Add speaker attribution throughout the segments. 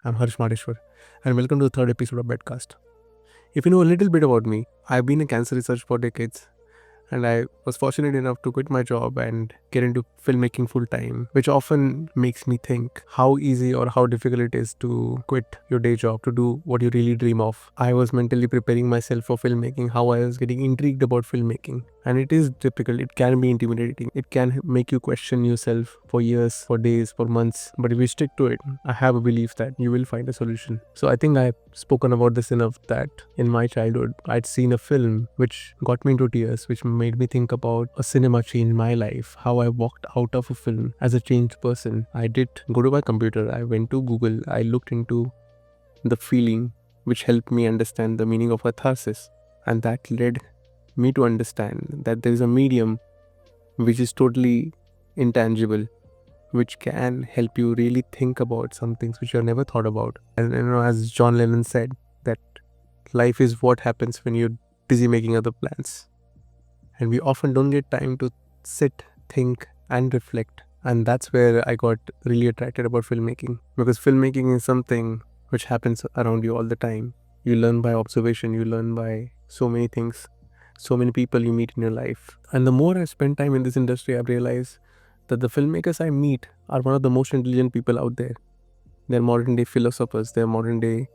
Speaker 1: I'm Harsh Madeshwar, and welcome to the third episode of BedCast. If you know a little bit about me, I've been in cancer research for decades, and I was fortunate enough to quit my job and get into filmmaking full time, which often makes me think how easy or how difficult it is to quit your day job to do what you really dream of. I was mentally preparing myself for filmmaking, how I was getting intrigued about filmmaking, and it is difficult. It can be intimidating. It can make you question yourself for years, for days, for months. But if you stick to it, I have a belief that you will find a solution. So I think I've spoken about this enough that in my childhood, I'd seen a film which got me into tears, which made me think about a cinema change in my life, how I walked out of a film as a changed person. I did go to my computer, I went to Google, I looked into the feeling which helped me understand the meaning of catharsis. And that led me to understand that there is a medium which is totally intangible, which can help you really think about some things which you have never thought about. And as John Lennon said, that life is what happens when you're busy making other plans. And we often don't get time to sit, think, and reflect. And that's where I got really attracted about filmmaking. Because filmmaking is something which happens around you all the time. You learn by observation, you learn by so many things, so many people you meet in your life. And the more I spend time in this industry, I've realized that the filmmakers I meet are one of the most intelligent people out there. They're modern day philosophers, they're modern day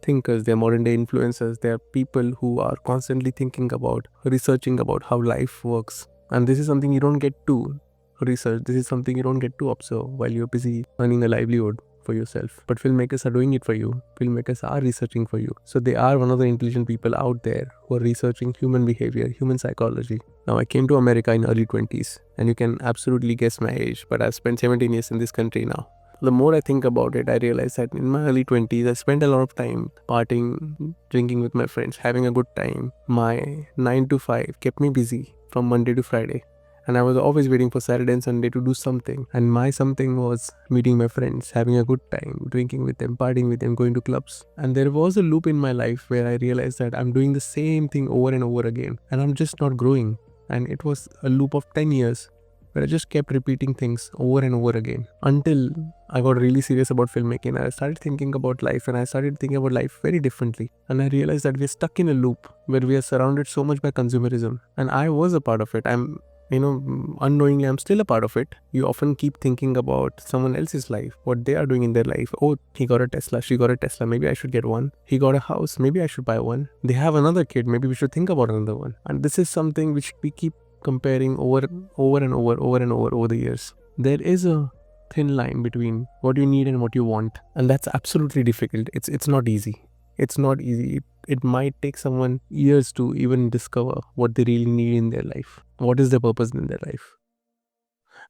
Speaker 1: thinkers, they're modern day influencers. They're people who are constantly thinking about, researching about how life works. And this is something you don't get to research. This is something you don't get to observe while you're busy earning a livelihood for yourself. But filmmakers are doing it for you. Filmmakers are researching for you. So they are one of the intelligent people out there who are researching human behavior, human psychology. Now I came to America in early 20s, and you can absolutely guess my age, but I've spent 17 years in this country now. The more I think about it, I realize that in my early 20s, I spent a lot of time partying, drinking with my friends, having a good time. My 9 to 5 kept me busy from Monday to Friday. And I was always waiting for Saturday and Sunday to do something. And my something was meeting my friends, having a good time, drinking with them, partying with them, going to clubs. And there was a loop in my life where I realized that I'm doing the same thing over and over again. And I'm just not growing. And it was a loop of 10 years. Where I just kept repeating things over and over again until I got really serious about filmmaking. I started thinking about life, and I started thinking about life very differently. And I realized that we're stuck in a loop where we are surrounded so much by consumerism. And I was a part of it. Unknowingly, I'm still a part of it. You often keep thinking about someone else's life, what they are doing in their life. Oh, he got a Tesla, she got a Tesla, maybe I should get one. He got a house, maybe I should buy one. They have another kid, maybe we should think about another one. And this is something which we keep comparing over the years. There is a thin line between what you need and what you want, and that's absolutely difficult. It's not easy. It's not easy. It might take someone years to even discover what they really need in their life. What is their purpose in their life?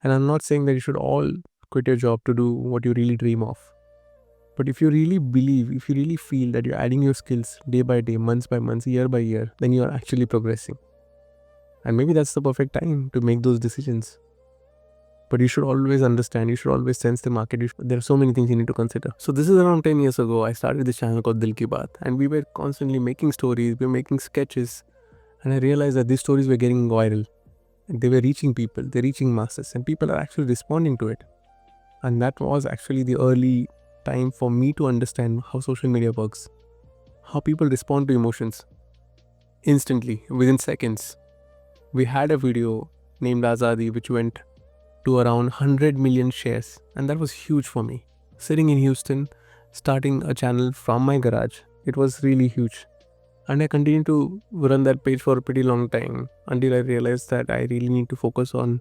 Speaker 1: And I'm not saying that you should all quit your job to do what you really dream of. But if you really believe, if you really feel that you're adding your skills day by day, months by months, year by year, then you are actually progressing. And maybe that's the perfect time to make those decisions. But you should always understand, you should always sense the market. There are so many things you need to consider. So this is around 10 years ago. I started this channel called Dil Ki Baat, and we were constantly making stories, we were making sketches. And I realized that these stories were getting viral. They were reaching people, they're reaching masses, and people are actually responding to it. And that was actually the early time for me to understand how social media works. How people respond to emotions instantly, within seconds. We had a video named Azadi which went to around 100 million shares, and that was huge for me. Sitting in Houston, starting a channel from my garage, it was really huge. And I continued to run that page for a pretty long time until I realized that I really need to focus on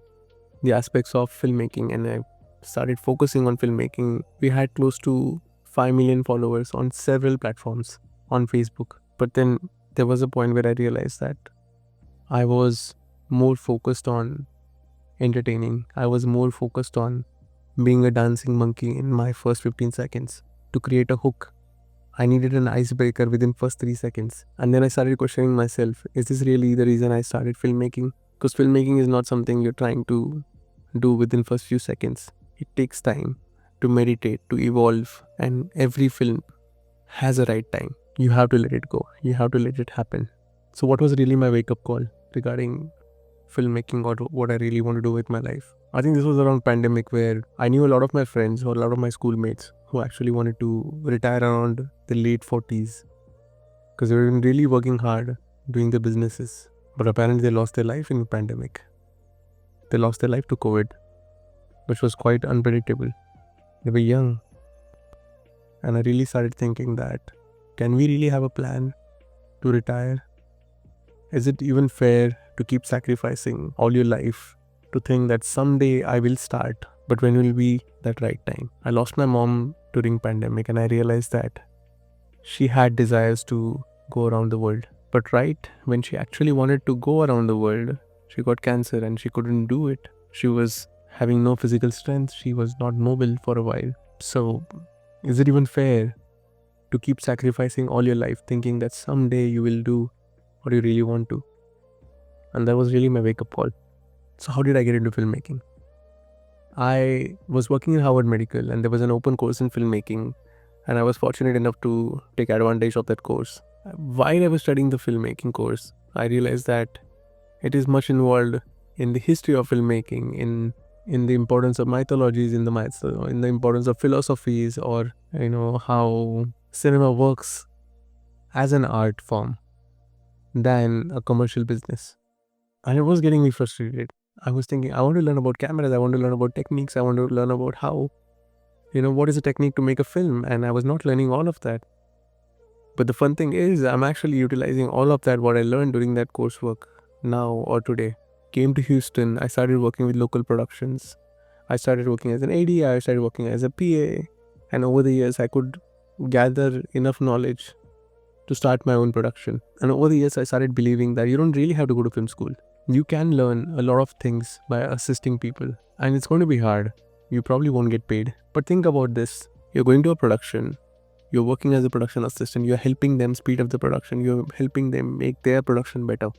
Speaker 1: the aspects of filmmaking, and I started focusing on filmmaking. We had close to 5 million followers on several platforms on Facebook. But then there was a point where I realized that I was more focused on entertaining. I was more focused on being a dancing monkey in my first 15 seconds. To create a hook, I needed an icebreaker within first 3 seconds. And then I started questioning myself, is this really the reason I started filmmaking? Because filmmaking is not something you're trying to do within first few seconds. It takes time to meditate, to evolve, and every film has a right time. You have to let it go. You have to let it happen. So what was really my wake-up call regarding filmmaking or what I really want to do with my life? I think this was around pandemic where I knew a lot of my friends or a lot of my schoolmates who actually wanted to retire around the late 40s because they were really working hard doing their businesses. But apparently they lost their life in the pandemic. They lost their life to COVID, which was quite unpredictable. They were young. And I really started thinking that, can we really have a plan to retire? Is it even fair to keep sacrificing all your life to think that someday I will start, but when will be that right time? I lost my mom during pandemic and I realized that she had desires to go around the world. But right when she actually wanted to go around the world, she got cancer and she couldn't do it. She was having no physical strength. She was not mobile for a while. So is it even fair to keep sacrificing all your life thinking that someday you will do what you really want to? And that was really my wake-up call. So how did I get into filmmaking? I was working in Harvard Medical and there was an open course in filmmaking, and I was fortunate enough to take advantage of that course. While I was studying the filmmaking course, I realized that it is much involved in the history of filmmaking, in the importance of mythologies, in the importance of philosophies, or how cinema works as an art form than a commercial business. And it was getting me frustrated. I was thinking, I want to learn about cameras, I want to learn about techniques, I want to learn about how, what is a technique to make a film, and I was not learning all of that. But the fun thing is, I'm actually utilizing all of that, what I learned during that coursework now or today. Came to Houston, I started working with local productions. I started working as an AD, I started working as a PA, and over the years I could gather enough knowledge to start my own production. And over the years I started believing that you don't really have to go to film school. You can learn a lot of things by assisting people, and it's going to be hard. You probably won't get paid. But think about this. You're going to a production, you're working as a production assistant, you're helping them speed up the production, you're helping them make their production better.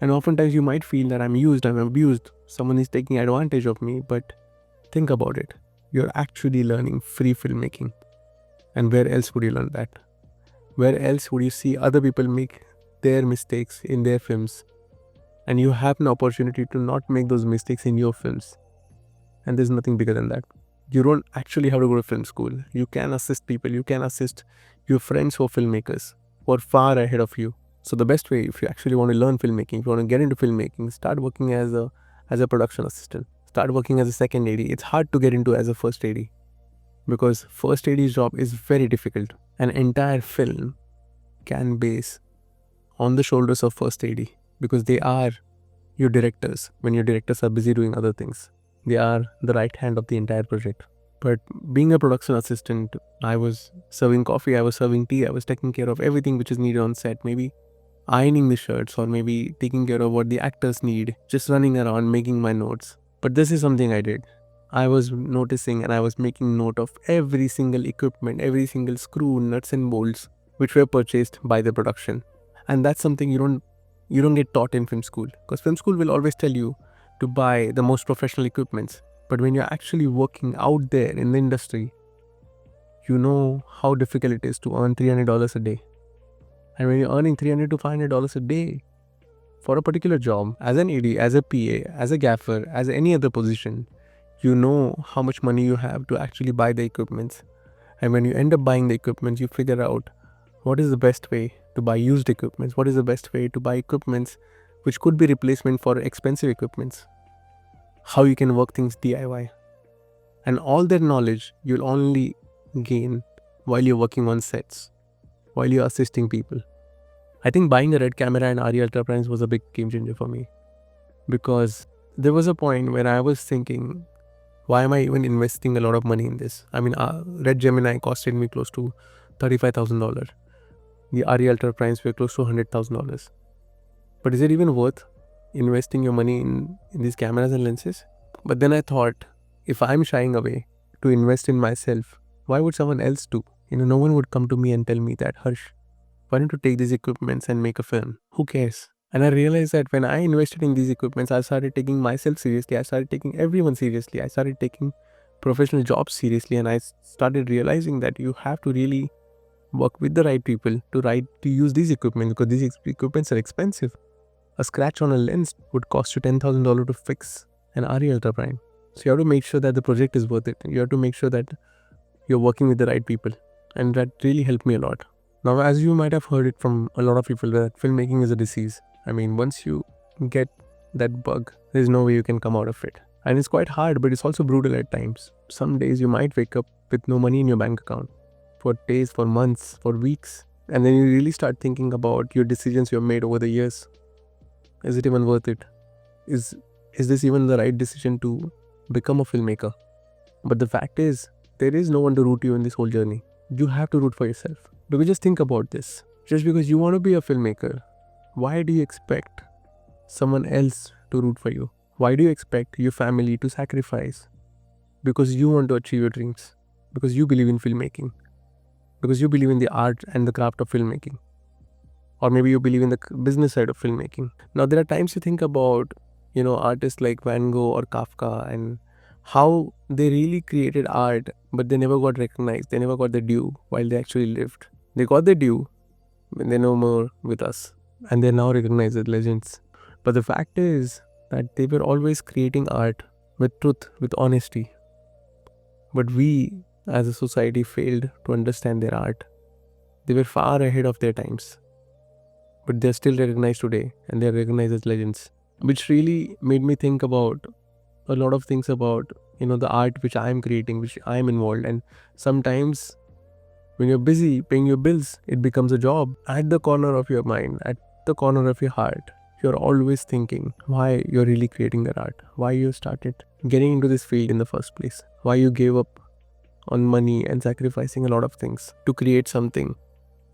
Speaker 1: And oftentimes you might feel that I'm abused, someone is taking advantage of me, but think about it. You're actually learning free filmmaking. And where else would you learn that? Where else would you see other people make their mistakes in their films? And you have an opportunity to not make those mistakes in your films. And there's nothing bigger than that. You don't actually have to go to film school. You can assist people. You can assist your friends who are filmmakers, who are far ahead of you. So the best way, if you actually want to learn filmmaking, if you want to get into filmmaking, start working as a production assistant. Start working as a second AD. It's hard to get into as a first AD, because first AD's job is very difficult. An entire film can base on the shoulders of first AD, because they are your directors when your directors are busy doing other things. They are the right hand of the entire project. But being a production assistant, I was serving coffee, I was serving tea, I was taking care of everything which is needed on set, maybe ironing the shirts or maybe taking care of what the actors need, just running around making my notes. But this is something I did. I was noticing and I was making note of every single equipment, every single screw, nuts and bolts which were purchased by the production. And that's something you don't get taught in film school, because film school will always tell you to buy the most professional equipments. But when you're actually working out there in the industry, you know how difficult it is to earn $300 a day. And when you're earning $300 to $500 a day for a particular job, as an AD, as a PA, as a gaffer, as any other position, you know how much money you have to actually buy the equipments. And when you end up buying the equipment, you figure out what is the best way to buy used equipments, what is the best way to buy equipments which could be replacement for expensive equipments, how you can work things DIY. And all that knowledge you'll only gain while you're working on sets, while you're assisting people. I think buying a red camera and RE Ultra Primes was a big game changer for me, because there was a point where I was thinking, why am I even investing a lot of money in this? I mean, Red Gemini costed me close to $35,000. The RE Ultra Primes were close to $100,000. But is it even worth investing your money in these cameras and lenses? But then I thought, if I'm shying away to invest in myself, why would someone else do? No one would come to me and tell me that, Harsh, why don't you take these equipments and make a film? Who cares? And I realized that when I invested in these equipments, I started taking myself seriously. I started taking everyone seriously. I started taking professional jobs seriously. And I started realizing that you have to really work with the right people to use these equipments, because these equipments are expensive. A scratch on a lens would cost you $10,000 to fix an RE Ultra Prime. So you have to make sure that the project is worth it. You have to make sure that you're working with the right people. And that really helped me a lot. Now, as you might have heard it from a lot of people, that filmmaking is a disease. I mean, once you get that bug, there's no way you can come out of it. And it's quite hard, but it's also brutal at times. Some days you might wake up with no money in your bank account for days, for months, for weeks. And then you really start thinking about your decisions you've made over the years. Is it even worth it? Is this even the right decision to become a filmmaker? But the fact is, there is no one to root you in this whole journey. You have to root for yourself. Because just think about this. Just because you want to be a filmmaker, why do you expect someone else to root for you? Why do you expect your family to sacrifice? Because you want to achieve your dreams. Because you believe in filmmaking. Because you believe in the art and the craft of filmmaking. Or maybe you believe in the business side of filmmaking. Now, there are times you think about, artists like Van Gogh or Kafka and how they really created art, but they never got recognized. They never got the due while they actually lived. They got the due when they're no more with us. And they're now recognized as legends. But the fact is that they were always creating art with truth, with honesty. But we, as a society, failed to understand their art. They were far ahead of their times. But they're still recognized today, and they're recognized as legends. Which really made me think about a lot of things about, the art which I'm creating, which I'm involved. And sometimes when you're busy paying your bills, it becomes a job. At the corner of your mind, at the corner of your heart, you're always thinking why you're really creating that art, why you started getting into this field in the first place, why you gave up on money and sacrificing a lot of things to create something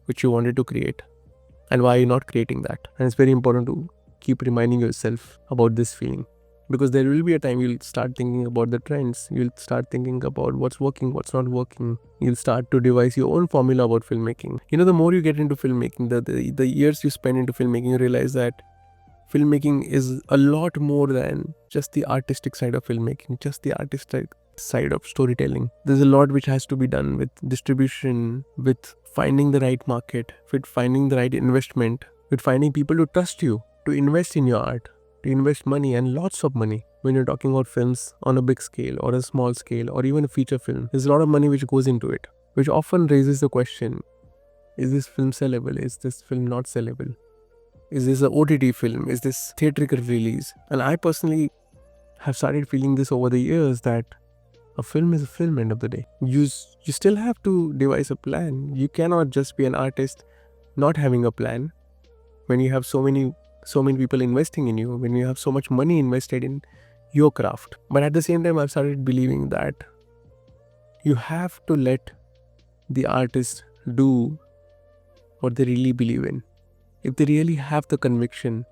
Speaker 1: which you wanted to create, and why you're not creating that. And it's very important to keep reminding yourself about this feeling, because there will be a time you'll start thinking about the trends, you'll start thinking about what's working, what's not working, you'll start to devise your own formula about filmmaking. The more you get into filmmaking, the years you spend into filmmaking, you realize that filmmaking is a lot more than just the artistic side of filmmaking, just the artistic side of storytelling. There's a lot which has to be done with distribution, with finding the right market, with finding the right investment, with finding people to trust you, to invest in your art, to invest money, and lots of money. When you're talking about films on a big scale or a small scale or even a feature film, there's a lot of money which goes into it, which often raises the question, is this film sellable? Is this film not sellable? Is this an OTT film? Is this theatrical release? And I personally have started feeling this over the years, that a film is a film end of the day. You still have to devise a plan. You cannot just be an artist not having a plan when you have so many people investing in you, when you have so much money invested in your craft. But at the same time, I've started believing that you have to let the artist do what they really believe in. If they really have the conviction,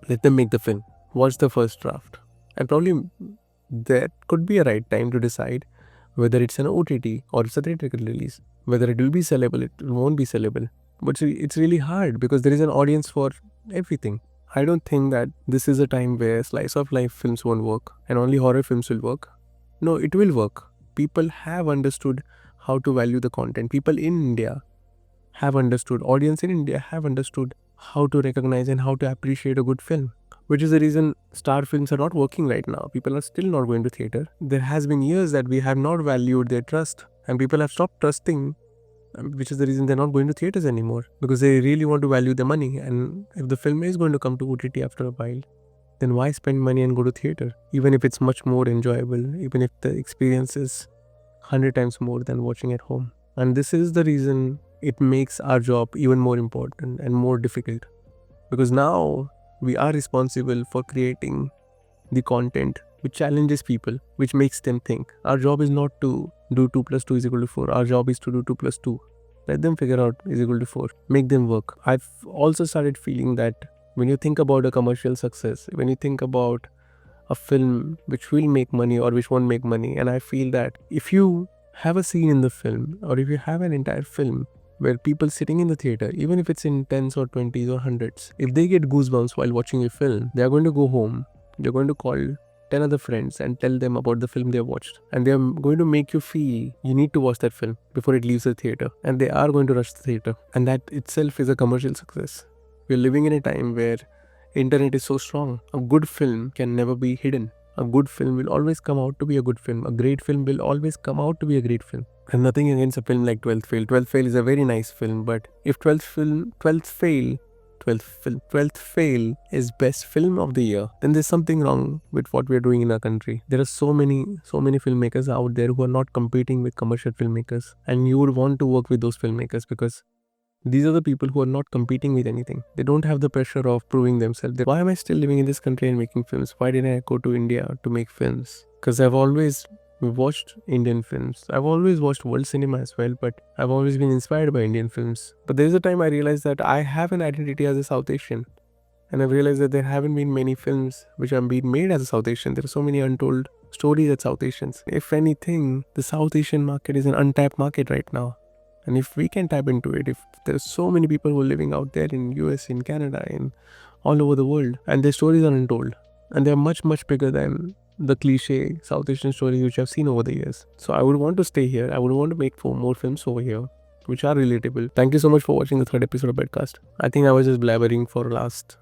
Speaker 1: let them make the film. Watch the first draft. And probably there could be a right time to decide whether it's an OTT or it's a theatrical release. Whether it will be sellable, it won't be sellable. But it's really hard because there is an audience for everything. I don't think that this is a time where slice of life films won't work and only horror films will work. No, it will work. People have understood how to value the content. People in India have understood, audience in India have understood how to recognize and how to appreciate a good film. Which is the reason star films are not working right now. People are still not going to theater. There has been years that we have not valued their trust and people have stopped trusting, which is the reason they're not going to theaters anymore, because they really want to value the money. And if the film is going to come to OTT after a while, then why spend money and go to theater? Even if it's much more enjoyable, even if the experience is 100 times more than watching at home. And this is the reason it makes our job even more important and more difficult, because now we are responsible for creating the content which challenges people, which makes them think. Our job is not to do 2 plus 2 is equal to 4. Our job is to do 2 plus 2. Let them figure out is equal to 4. Make them work. I've also started feeling that when you think about a commercial success, when you think about a film which will make money or which won't make money, and I feel that if you have a scene in the film or if you have an entire film where people sitting in the theater, even if it's in 10s or 20s or 100s, if they get goosebumps while watching a film, they are going to go home, they're going to call 10 other friends and tell them about the film they watched, and they're going to make you feel you need to watch that film before it leaves the theater, and they are going to rush the theater, and that itself is a commercial success. We're living in a time where internet is so strong. A good film can never be hidden. A good film will always come out to be a good film. A great film will always come out to be a great film. And nothing against a film like 12th Fail. 12th Fail is a very nice film, but if 12th Fail is best film of the year, then there's something wrong with what we're doing in our country. There are so many filmmakers out there who are not competing with commercial filmmakers, and you would want to work with those filmmakers because these are the people who are not competing with anything. They don't have the pressure of proving themselves. Why am I still living in this country and making films? Why didn't I go to India to make films? Because I've always watched Indian films. I've always watched world cinema as well, but I've always been inspired by Indian films. But there's a time I realized that I have an identity as a South Asian. And I've realized that there haven't been many films which are being made as a South Asian. There are so many untold stories as South Asians. If anything, the South Asian market is an untapped market right now. And if we can tap into it, if there are so many people who are living out there in US, in Canada, in all over the world, and their stories are untold, and they're much, much bigger than the cliche South Asian stories which I've seen over the years. So I would want to stay here. I would want to make more films over here, which are relatable. Thank you so much for watching the third episode of BedCast. I think I was just blabbering for last,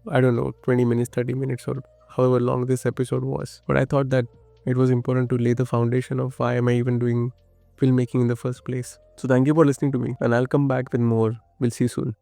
Speaker 1: 20 minutes, 30 minutes, or however long this episode was. But I thought that it was important to lay the foundation of why am I even doing filmmaking in the first place. So thank you for listening to me, and I'll come back with more. We'll see you soon.